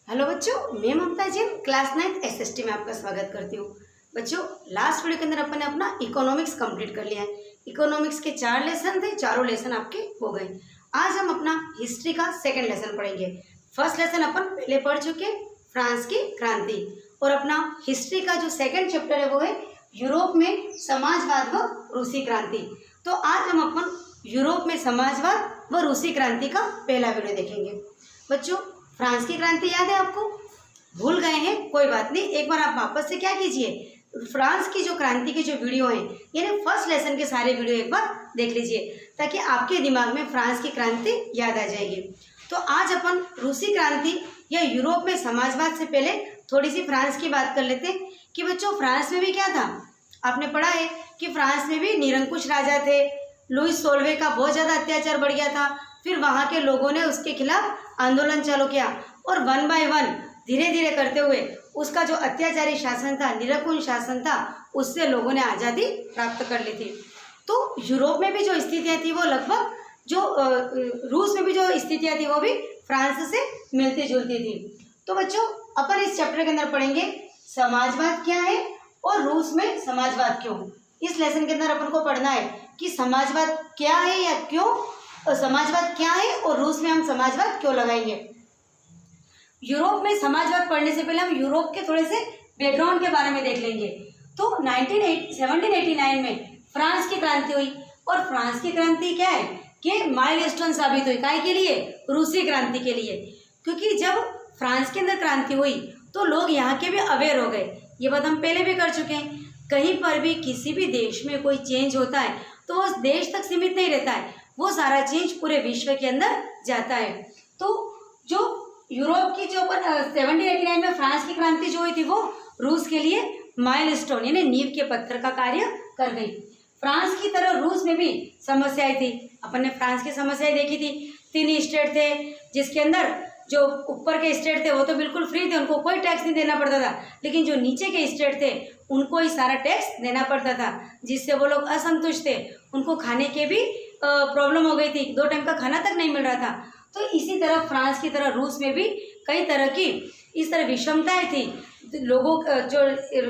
Hello बच्चों, मैं ममता Jain class 9th SST में आपका स्वागत करती हूँ। बच्चों, लास्ट वीडियो के अंदर अपन ने अपना इकोनॉमिक्स कंप्लीट कर लिया है। इकोनॉमिक्स के 4 लेसन थे, चारों लेसन आपके हो गए। आज हम अपना हिस्ट्री का सेकंड लेसन पढ़ेंगे। फर्स्ट लेसन अपन पहले पढ़ चुके, फ्रांस की क्रांति, और अपना हिस्ट्री का जो सेकंड चैप्टर है वो है यूरोप में समाजवाद व रूसी क्रांति। तो आज हम अपन यूरोप में समाजवाद व रूसी क्रांति का पहला वीडियो देखेंगे। बच्चों, फ्रांस की क्रांति याद है आपको? भूल गए हैं, कोई बात नहीं, एक बार आप वापस से क्या कीजिए, फ्रांस की जो क्रांति के जो वीडियो हैं, यानी फर्स्ट लेसन के सारे वीडियो एक बार देख लीजिए, ताकि आपके दिमाग में फ्रांस की क्रांति याद आ जाएगी। तो आज अपन रूसी क्रांति या यूरोप में समाजवाद से पहले थोड़ी सी फ्रांस की बात कर लेते हैं कि बच्चों फ्रांस में भी क्या था। आपने पढ़ा है कि फ्रांस में भी निरंकुश राजा थे। लुईस 16वें का बहुत ज़्यादा अत्याचार बढ़ गया था। फिर वहाँ के लोगों ने उसके खिलाफ आंदोलन चालू किया और 1 बाय 1 धीरे धीरे करते हुए उसका जो अत्याचारी शासन था, निरंकुश शासन था, उससे लोगों ने आज़ादी प्राप्त कर ली थी। तो यूरोप में भी जो स्थितियाँ थी वो लगभग जो रूस में भी जो स्थितियाँ थी वो भी फ्रांस से मिलती जुलती थी। तो बच्चों, अपन इस चैप्टर के अंदर पढ़ेंगे समाजवाद क्या है और रूस में समाजवाद क्यों। इस लेसन के अंदर अपन को पढ़ना है कि समाजवाद क्या है या क्यों, समाजवाद क्या है और रूस में हम समाजवाद क्यों लगाएंगे। यूरोप में समाजवाद पढ़ने से पहले हम यूरोप के थोड़े से बैकग्राउंड के बारे में देख लेंगे। तो 1789 में फ्रांस की क्रांति हुई, और फ्रांस की क्रांति क्या है कि माइलस्टोन साबित हुई। काय के लिए? रूसी क्रांति के लिए। क्योंकि जब फ्रांस के अंदर क्रांति हुई तो लोग यहाँ के भी अवेयर हो गए। ये बात हम पहले भी कर चुके हैं। कहीं पर भी किसी भी देश में कोई चेंज होता है तो वो उस देश तक सीमित नहीं रहता है, वो सारा चेंज पूरे विश्व के अंदर जाता है। तो जो यूरोप की जो 1789 में फ्रांस की क्रांति जो हुई थी वो रूस के लिए माइलस्टोन यानी नींव के पत्थर का कार्य कर गई। फ्रांस की तरह रूस में भी समस्याएं थी। अपन ने फ्रांस की समस्याएं देखी थी। 3 स्टेट थे, जिसके अंदर जो ऊपर के स्टेट थे वो तो बिल्कुल फ्री थे, उनको कोई टैक्स नहीं देना पड़ता था। लेकिन जो नीचे के स्टेट थे उनको ही सारा टैक्स देना पड़ता था, जिससे वो लोग असंतुष्ट थे। उनको खाने के भी प्रॉब्लम हो गई थी, 2 टाइम का खाना तक नहीं मिल रहा था। तो इसी तरह फ्रांस की तरह रूस में भी कई तरह की इस तरह विषमताएं थी। लोगों जो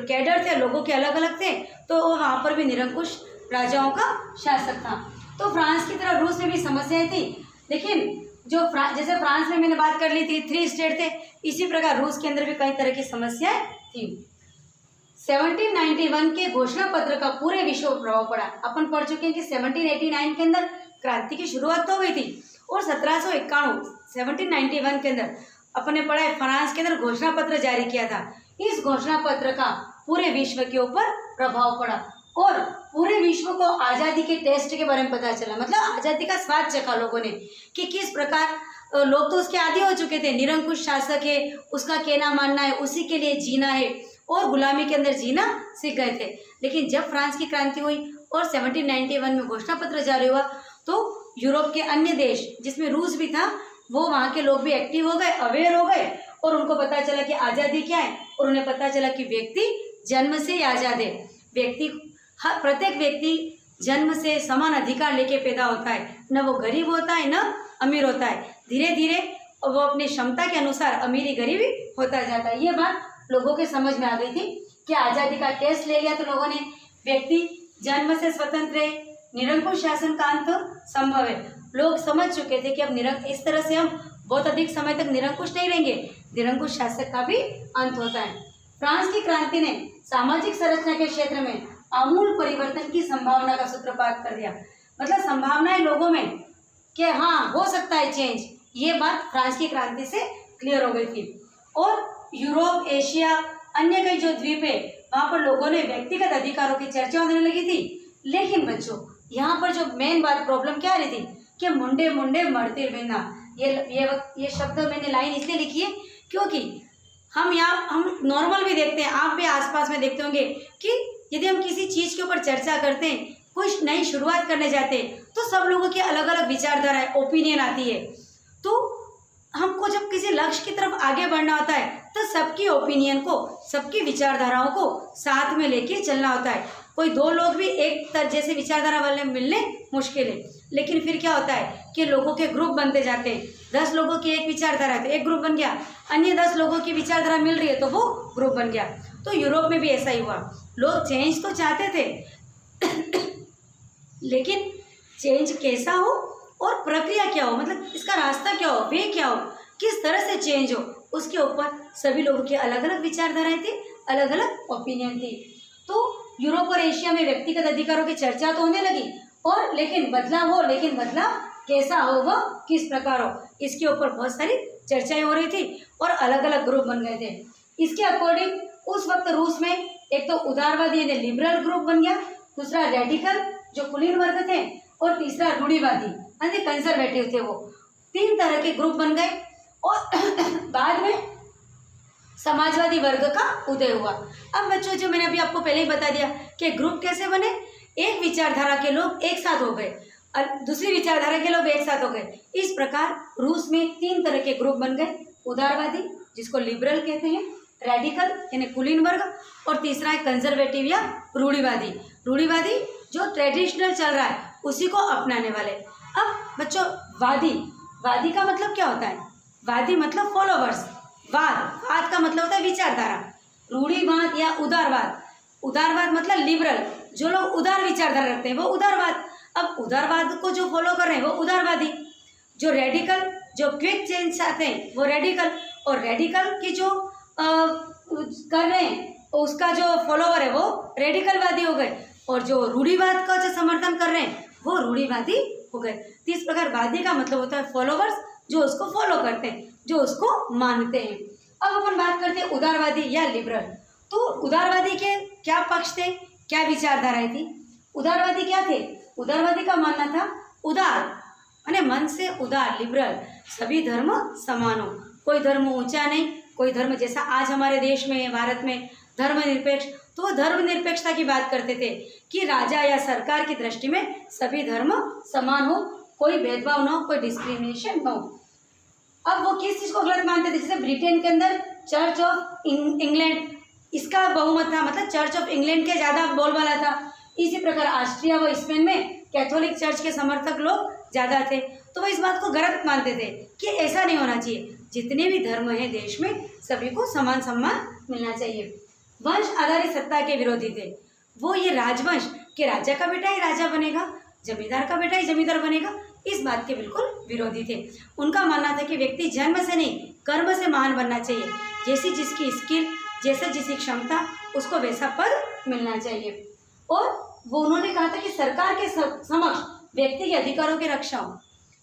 कैडर थे लोगों के अलग अलग थे, तो वहाँ पर भी निरंकुश राजाओं का शासक था। तो फ्रांस की तरह रूस में भी समस्याएं थी। लेकिन जो जैसे फ्रांस में मैंने बात कर ली थी 3 स्टेट थे, इसी प्रकार रूस के अंदर भी कई तरह की समस्याएं थी। 1791 के घोषणा पत्र का पूरे विश्व पर प्रभाव पड़ा। अपन पढ़ चुके हैं कि 1789 के अंदर क्रांति की शुरुआत तो हुई थी, और 1791 के अंदर अपन ने पढ़ा है फ्रांस के अंदर घोषणा पत्र जारी किया था। इस घोषणा पत्र का पूरे विश्व के ऊपर प्रभाव पड़ा और पूरे विश्व को आज़ादी के टेस्ट के बारे में पता चला। मतलब आज़ादी का स्वाद चखा लोगों ने कि किस प्रकार लोग तो उसके आदी हो चुके थे। निरंकुश शासक है, उसका कहना मानना है, उसी के लिए जीना है, और गुलामी के अंदर जीना सीख गए थे। लेकिन जब फ्रांस की क्रांति हुई और 1791 में घोषणा पत्र जारी हुआ तो यूरोप के अन्य देश जिसमें रूस भी था, वो वहाँ के लोग भी एक्टिव हो गए, अवेयर हो गए, और उनको पता चला कि आज़ादी क्या है। और उन्हें पता चला कि व्यक्ति जन्म से ही आज़ाद है। प्रत्येक व्यक्ति जन्म से समान अधिकार लेके पैदा होता है, न वो गरीब होता है न अमीर होता है। धीरे धीरे वो अपनी क्षमता के अनुसार अमीरी गरीबी होता जाता है। ये बात लोगों के समझ में आ गई थी कि आज़ादी का टेस्ट ले लिया तो लोगों ने व्यक्ति जन्म से स्वतंत्र है, निरंकुश शासन का अंत संभव है। लोग समझ चुके थे कि अब इस तरह से हम बहुत अधिक समय तक निरंकुश नहीं रहेंगे, निरंकुश शासक का भी अंत होता है। फ्रांस की क्रांति ने सामाजिक संरचना के क्षेत्र में आमूल परिवर्तन की संभावना का सूत्रपात कर दिया। मतलब संभावनाएं लोगों में कि हाँ हो सकता है चेंज, ये बात फ्रांस की क्रांति से क्लियर हो गई थी। और यूरोप, एशिया, अन्य कई जो द्वीप है वहाँ पर लोगों ने व्यक्तिगत अधिकारों की चर्चा होने लगी थी। लेकिन बच्चों, यहाँ पर जो मेन बात प्रॉब्लम क्या आ रही थी कि मुंडे मुंडे मरते बिना। ये शब्द मैंने लाइन इसलिए लिखी है क्योंकि हम नॉर्मल भी देखते हैं, आप भी आसपास में देखते होंगे कि यदि हम किसी चीज़ के ऊपर चर्चा करते हैं, कुछ नई शुरुआत करने जाते हैं, तो सब लोगों की अलग अलग विचारधारा, ओपिनियन आती है। तो हमको जब किसी लक्ष्य की तरफ आगे बढ़ना होता है तो सबकी ओपिनियन को, सबकी विचारधाराओं को साथ में लेके चलना होता है। कोई 2 लोग भी एक जैसे विचारधारा वाले मिलने मुश्किल है। लेकिन फिर क्या होता है कि लोगों के ग्रुप बनते जाते हैं। 10 लोगों की एक विचारधारा है तो एक ग्रुप बन गया, अन्य 10 लोगों की विचारधारा मिल रही है तो वो ग्रुप बन गया। तो यूरोप में भी ऐसा ही हुआ। लोग चेंज तो चाहते थे लेकिन चेंज कैसा हो और प्रक्रिया क्या हो, मतलब इसका रास्ता क्या हो, वे क्या हो, किस तरह से चेंज हो, उसके ऊपर सभी लोगों की अलग अलग विचारधाराएं थी, अलग अलग ओपिनियन थी। तो यूरोप और एशिया में व्यक्तिगत अधिकारों की चर्चा तो होने लगी और लेकिन बदलाव कैसा हो, वह किस प्रकार हो, इसके ऊपर बहुत सारी चर्चाएं हो रही थी और अलग अलग ग्रुप बन गए थे। इसके अकॉर्डिंग उस वक्त रूस में एक तो उदारवादी यानी लिबरल ग्रुप बन गया, दूसरा रेडिकल जो कुलीन वर्ग थे और तीसरा रूढ़िवादी यानी कंजर्वेटिव थे। वो 3 तरह के ग्रुप बन गए और बाद में समाजवादी वर्ग का उदय हुआ। अब बच्चों जो मैंने अभी आपको पहले ही बता दिया कि ग्रुप कैसे बने, एक विचारधारा के लोग एक साथ हो गए और दूसरी विचारधारा के लोग एक साथ हो गए। इस प्रकार रूस में 3 तरह के ग्रुप बन गए, उदारवादी जिसको लिबरल कहते हैं, रेडिकल यानी कुलीन वर्ग और तीसरा है कंजर्वेटिव या रूढ़िवादी। रूढ़िवादी जो ट्रेडिशनल चल रहा है उसी को अपनाने वाले। अब बच्चों वादी का मतलब क्या होता है, वादी मतलब फॉलोवर्स, वाद का मतलब होता है विचारधारा। रूढ़िवाद या उदारवाद मतलब लिबरल, जो लोग उदार विचारधारा रखते हैं वो उदारवाद। अब उदारवाद को जो फॉलो कर रहे हैं वो उदारवादी। जो रेडिकल जो क्विक चेंज चाहते हैं वो रेडिकल, और रेडिकल की जो कर रहे हैं उसका जो फॉलोवर है वो रेडिकलवादी हो गए, और जो रूढ़िवाद का जो समर्थन कर रहे हैं वो रूढ़िवादी हो गए। तो इस प्रकार वादी का मतलब होता है फॉलोवर्स, जो उसको फॉलो करते हैं, जो उसको मानते हैं। अब अपन बात करते हैं उदारवादी या लिबरल। तो उदारवादी के क्या पक्ष थे, क्या विचारधाराएं थी। उदारवादी क्या थे, उदारवादी का मानना था उदार माने मन से उदार, लिबरल सभी धर्म समान हो, कोई धर्म ऊंचा नहीं, कोई धर्म जैसा आज हमारे देश में भारत में धर्मनिरपेक्ष, तो धर्मनिरपेक्षता की बात करते थे कि राजा या सरकार की दृष्टि में सभी धर्म समान हो, कोई भेदभाव न हो, कोई डिस्क्रिमिनेशन न हो। अब वो किस चीज को गलत मानते थे, जैसे ब्रिटेन के अंदर चर्च ऑफ इंग्लैंड इसका बहुमत था, मतलब चर्च ऑफ इंग्लैंड के ज्यादा बोलबाला था। इसी प्रकार ऑस्ट्रिया व स्पेन में कैथोलिक चर्च के समर्थक लोग ज्यादा थे। तो वो इस बात को गलत मानते थे कि ऐसा नहीं होना चाहिए, जितने भी धर्म हैं देश में सभी को समान सम्मान मिलना चाहिए। वंश आधारित सत्ता के विरोधी थे वो, ये राजवंश के राजा का बेटा ही राजा बनेगा, जमींदार का बेटा ही जमींदार बनेगा, इस बात के बिल्कुल विरोधी थे। उनका मानना था कि व्यक्ति जन्म से नहीं कर्म से महान बनना चाहिए, जैसी जिसकी स्किल, जैसे जिसकी क्षमता उसको वैसा पद मिलना चाहिए। और वो उन्होंने कहा था कि सरकार के समक्ष व्यक्ति के अधिकारों की रक्षा हो,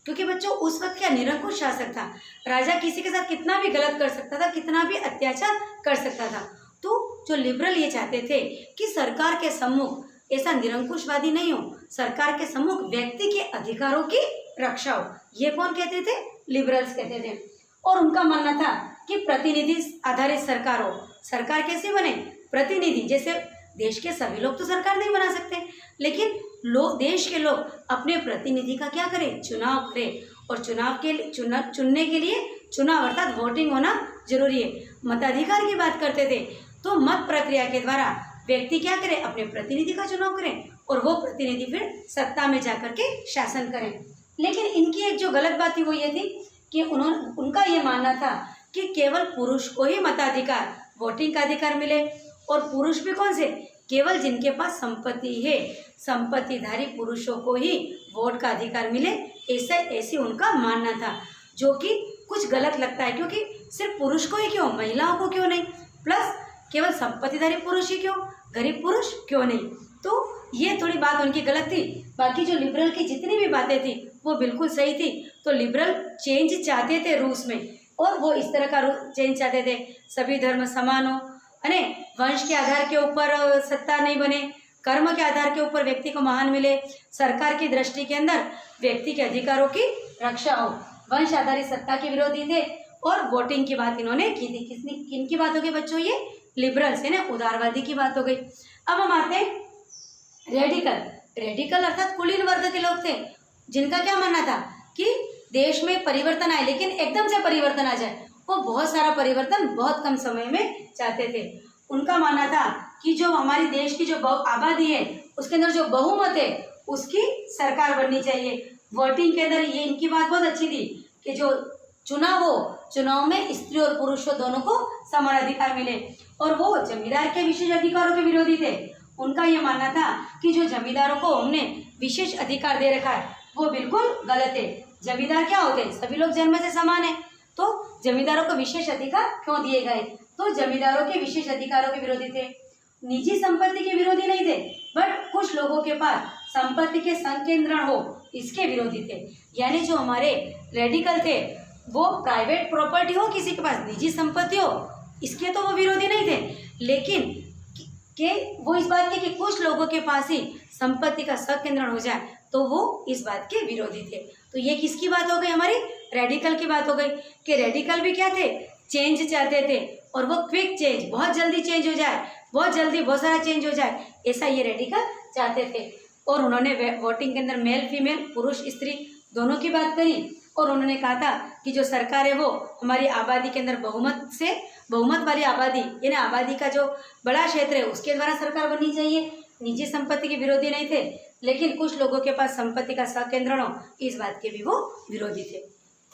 क्योंकि बच्चों उस वक्त क्या निरंकुश शासक था, राजा किसी के साथ कितना भी गलत कर सकता था, कितना भी अत्याचार कर सकता था। तो जो लिबरल ये चाहते थे कि सरकार के सम्मुख ऐसा निरंकुशवादी नहीं हो, सरकार के सम्मुख व्यक्ति के अधिकारों की रक्षा हो। ये कौन कहते थे, लिबरल्स कहते थे। और उनका मानना था कि प्रतिनिधि आधारित सरकार हो। सरकार कैसे बने, प्रतिनिधि, जैसे देश के सभी लोग तो सरकार नहीं बना सकते, लेकिन लोग, देश के लोग अपने प्रतिनिधि का क्या करें, चुनाव करें, और चुनाव के चुनने के लिए चुनाव अर्थात वोटिंग होना जरूरी है। मताधिकार की बात करते थे तो मत प्रक्रिया के द्वारा व्यक्ति क्या करे, अपने प्रतिनिधि का चुनाव करें और वो प्रतिनिधि फिर सत्ता में जाकर के शासन करें। लेकिन इनकी एक जो गलत बात थी वो ये थी कि उनका ये मानना था कि केवल पुरुष को ही मताधिकार, वोटिंग का अधिकार मिले, और पुरुष भी कौन से, केवल जिनके पास संपत्ति है, संपत्तिधारी पुरुषों को ही वोट का अधिकार मिले, ऐसी उनका मानना था, जो कि कुछ गलत लगता है, क्योंकि सिर्फ पुरुष को ही क्यों, महिलाओं को क्यों नहीं, प्लस केवल संपत्तिधारी पुरुष ही क्यों, गरीब पुरुष क्यों नहीं। तो ये थोड़ी बात उनकी गलत थी। बाकी जो लिबरल की जितनी भी बातें थी वो बिल्कुल सही थी। तो लिबरल चेंज चाहते थे रूस में, और वो इस तरह का चेंज चाहते थे, सभी धर्म समान हो, अने वंश के आधार के ऊपर सत्ता नहीं बने, कर्म के आधार के ऊपर व्यक्ति को महान मिले, सरकार की दृष्टि के अंदर व्यक्ति के अधिकारों की रक्षा हो। वंश आधारित सत्ता के विरोधी थे और वोटिंग की बात इन्होंने की थी। किन की बात हो गई बच्चों, ये लिबरल्स है ना, उदारवादी की बात हो गई। अब हम आते हैं रेडिकल अर्थात कुलीन वर्ग के लोग थे, जिनका क्या मानना था कि देश में परिवर्तन आए, लेकिन एकदम से परिवर्तन आ जाए, वो बहुत सारा परिवर्तन बहुत कम समय में चाहते थे। उनका मानना था कि जो हमारी देश की जो आबादी है उसके अंदर जो बहुमत है उसकी सरकार बननी चाहिए, वोटिंग के अंदर ये इनकी बात बहुत अच्छी थी कि जो चुनाव हो, चुनाव में स्त्री और पुरुष दोनों को समान अधिकार मिले। और वो जमींदार के विशेष अधिकारों के विरोधी थे। उनका ये मानना था कि जो जमींदारों को हमने विशेष अधिकार दे रखा है वो बिल्कुल गलत है। जमींदार क्या होते हैं, सभी लोग जन्म से समान है, तो जमींदारों को विशेष अधिकार क्यों दिए गए? तो जमींदारों के विशेष अधिकारों के विरोधी थे। निजी संपत्ति के विरोधी नहीं थे, बट कुछ लोगों के पास संपत्ति के संकेंद्रण हो इसके विरोधी थे। यानी जो हमारे रेडिकल थे वो प्राइवेट प्रॉपर्टी हो, किसी के पास निजी संपत्ति हो, इसके तो वो विरोधी नहीं थे, लेकिन कि वो इस बात के कि कुछ लोगों के पास ही संपत्ति का संकेंद्रण हो जाए तो वो इस बात के विरोधी थे। तो ये किसकी बात हो गई? हमारी रेडिकल की बात हो गई कि रेडिकल भी क्या थे, चेंज चाहते थे, और वो क्विक चेंज, बहुत जल्दी चेंज हो जाए, बहुत जल्दी बहुत सारा चेंज हो जाए, ऐसा ये रेडिकल चाहते थे। और उन्होंने वोटिंग के अंदर मेल फीमेल, पुरुष स्त्री दोनों की बात करी। और उन्होंने कहा था कि जो सरकार है वो हमारी आबादी के अंदर बहुमत वाली आबादी, यानी आबादी का जो बड़ा क्षेत्र है उसके द्वारा सरकार बननी चाहिए। निजी संपत्ति के विरोधी नहीं थे, लेकिन कुछ लोगों के पास संपत्ति का संकेंद्रण हो इस बात के भी वो विरोधी थे।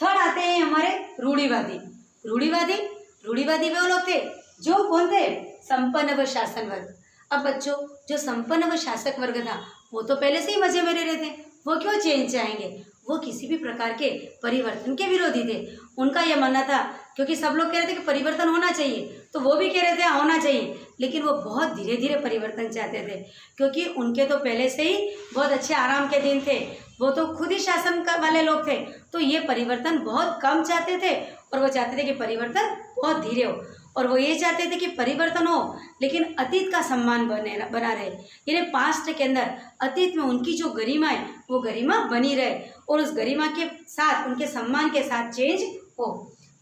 थर्ड आते हैं हमारे रूढ़िवादी। रूढ़िवादी वो लोग थे जो कौन थे? संपन्न व शासन वर्ग। अब बच्चों, जो संपन्न व शासक वर्ग था वो तो पहले से ही मजे में रह रहे थे, वो क्यों चेंज चाहेंगे? वो किसी भी प्रकार के परिवर्तन के विरोधी थे। उनका यह मानना था, क्योंकि सब लोग कह रहे थे कि परिवर्तन होना चाहिए, तो वो भी कह रहे थे होना चाहिए, लेकिन वो बहुत धीरे धीरे परिवर्तन चाहते थे, क्योंकि उनके तो पहले से ही बहुत अच्छे आराम के दिन थे, वो तो खुद ही शासन वाले लोग थे, तो ये परिवर्तन बहुत कम चाहते थे। और वो चाहते थे कि परिवर्तन बहुत धीरे हो, और वो ये चाहते थे कि परिवर्तन हो लेकिन अतीत का सम्मान बना रहे, यानी पास्ट के अंदर अतीत में उनकी जो गरिमा है वो गरिमा बनी रहे, और उस गरिमा के साथ, उनके सम्मान के साथ चेंज हो।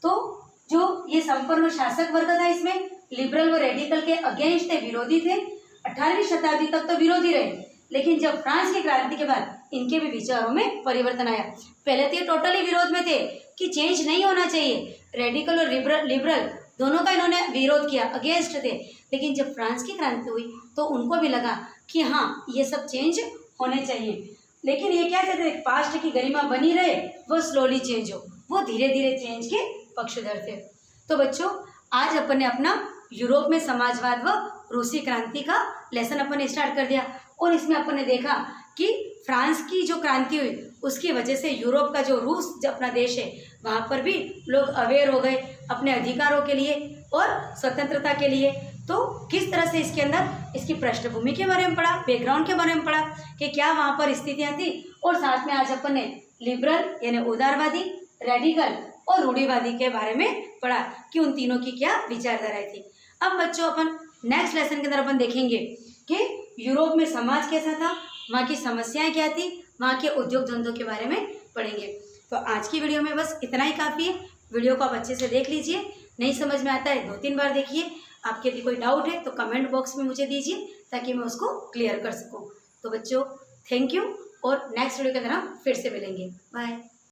तो जो ये संपन्न शासक वर्ग था इसमें लिबरल व रेडिकल के अगेंस्ट थे, विरोधी थे। 18वीं शताब्दी तक तो विरोधी रहे, लेकिन जब फ्रांस की क्रांति के बाद इनके भी विचारों में परिवर्तन आया। पहले तो ये टोटली विरोध में थे कि चेंज नहीं होना चाहिए, रेडिकल और लिबरल दोनों का इन्होंने विरोध किया, अगेंस्ट थे। लेकिन जब फ्रांस की क्रांति हुई तो उनको भी लगा कि हाँ ये सब चेंज होने चाहिए, लेकिन ये क्या चाहते थे? पास्ट की गरिमा बनी रहे, वो स्लोली चेंज हो, वो धीरे धीरे चेंज के पक्षधर थे। तो बच्चों, आज अपन ने अपना यूरोप में समाजवाद व रूसी क्रांति का लेसन अपन ने स्टार्ट कर दिया, और इसमें अपन ने देखा कि फ्रांस की जो क्रांति हुई उसकी वजह से यूरोप का जो रूस जो अपना देश है वहाँ पर भी लोग अवेयर हो गए अपने अधिकारों के लिए और स्वतंत्रता के लिए। तो किस तरह से इसके अंदर इसकी पृष्ठभूमि के बारे में पढ़ा, बैकग्राउंड के बारे में पढ़ा कि क्या वहाँ पर स्थितियाँ थी, और साथ में आज अपन ने लिबरल यानी उदारवादी, रेडिकल और रूढ़िवादी के बारे में पढ़ा कि उन तीनों की क्या विचारधाराएं थी। अब बच्चों, अपन नेक्स्ट लेसन के अंदर अपन देखेंगे कि यूरोप में समाज कैसा था, वहाँ की समस्याएं क्या थी, वहाँ के उद्योग धंधों के बारे में पढ़ेंगे। तो आज की वीडियो में बस इतना ही काफ़ी है। वीडियो को आप अच्छे से देख लीजिए, नहीं समझ में आता है 2-3 बार देखिए। आपके यदि कोई डाउट है तो कमेंट बॉक्स में मुझे दीजिए ताकि मैं उसको क्लियर कर सकूँ। तो बच्चों, थैंक यू, और नेक्स्ट वीडियो के अंदर हम फिर से मिलेंगे। बाय।